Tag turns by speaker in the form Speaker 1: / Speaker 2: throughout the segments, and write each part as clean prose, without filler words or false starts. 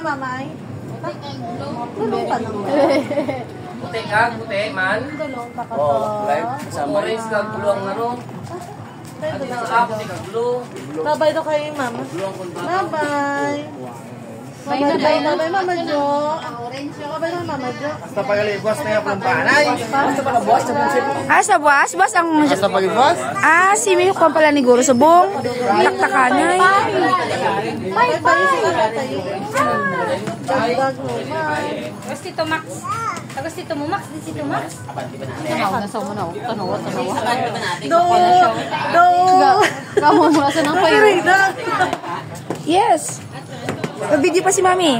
Speaker 1: mamay. Gulong pa naman.
Speaker 2: Buti ka, buti man.
Speaker 1: Gulong pa ka to.
Speaker 2: Orange ka, gulong ano. Adi na ako, di ka gulong.
Speaker 1: Babay daw kayo, mama. Bye-bye. Bye-bye, Mama Jo. Bye-bye, Mama Jo.
Speaker 3: Basta pag-alibos na yung panay. Basta pag-alibos na yung
Speaker 4: Ah, sa buwas? Bas ang...
Speaker 3: Basta pag-alibos.
Speaker 4: Ah, si Mio kung pala ni Guro Subong. Taktakanay.
Speaker 1: Bye-bye, tatay.
Speaker 5: Tapos Tito Max. Tapos Tito mo Max, di Tito Max. Tanaw mo na. Tanaw.
Speaker 1: Do.
Speaker 5: Kamu mo sa nang payo.
Speaker 4: Yes. Video pa si Mami.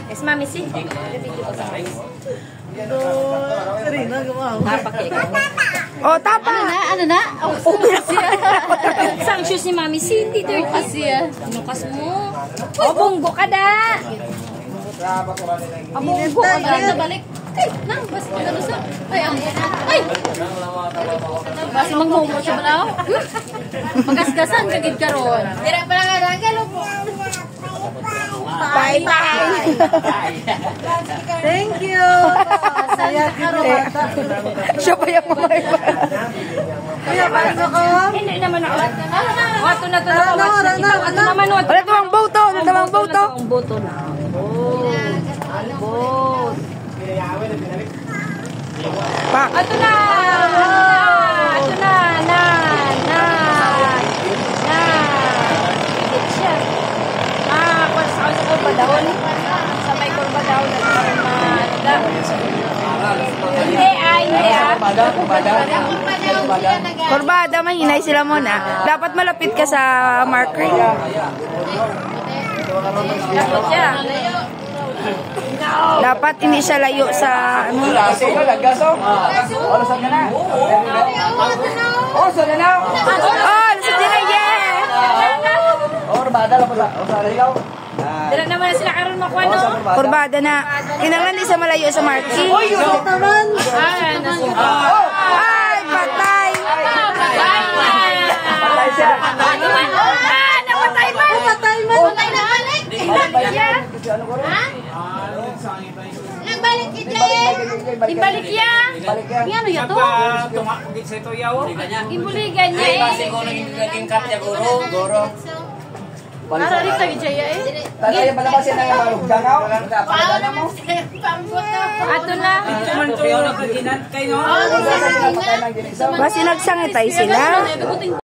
Speaker 5: Yes, Mami si.
Speaker 1: Do. Karina, gumawa.
Speaker 4: Oh, tapa.
Speaker 5: Ano na? Sang shoes ni Mami si. Tito siya. Nukas mo. Abonggo ka da. Abonggo ka da. Balik. Ay, nang bas ka na sa. Ay. Basi manghumo siya ba na? Magasgasan kagid karon. Dira pa lang galo po.
Speaker 4: Bye-bye.
Speaker 1: Thank you. Saya karon.
Speaker 4: Siya pa yung mamay pa.
Speaker 1: Kuya, paano ko?
Speaker 5: Hindi naman ako. Wato na to. Wato naman.
Speaker 4: Wala tamang boto. Wala tamang boto.
Speaker 5: Ang boto na. Bot.
Speaker 4: Pak.
Speaker 5: Ato na. Ato na. Na. Higit siya. Kung sa kurbadahon. Sa may kurbadahon. Hindi
Speaker 4: Kurbada, mahinay sila muna. Dapat malapit ka sa marker.
Speaker 5: Dapat siya.
Speaker 4: Dapat hindi siya layo sa ano.
Speaker 3: Gaso ka, naggaso. Oras na na. Oh, sana na.
Speaker 4: Oh, lusot din na, yeah!
Speaker 3: Oh, bada lang pala. Oh, sana ikaw.
Speaker 5: Dala naman na sila karon makuha no?
Speaker 4: Kurbada na. Kinanglan di sa malayo sa marker.
Speaker 1: Naman.
Speaker 4: Ay, patay!
Speaker 3: Patay siya.
Speaker 5: Napatay ba?
Speaker 1: Patay man.
Speaker 5: Patay na balik. Nagbalik kita eh. Ibalik ya. Ngano ya to? Imbuligan niya eh.
Speaker 2: Kasi kung naging katya guro.
Speaker 5: Ara rin tagi jaya eh.
Speaker 3: Tagay malabasin na yung marugdanaw.
Speaker 5: Ato na.
Speaker 4: Basi nagsangitay sila.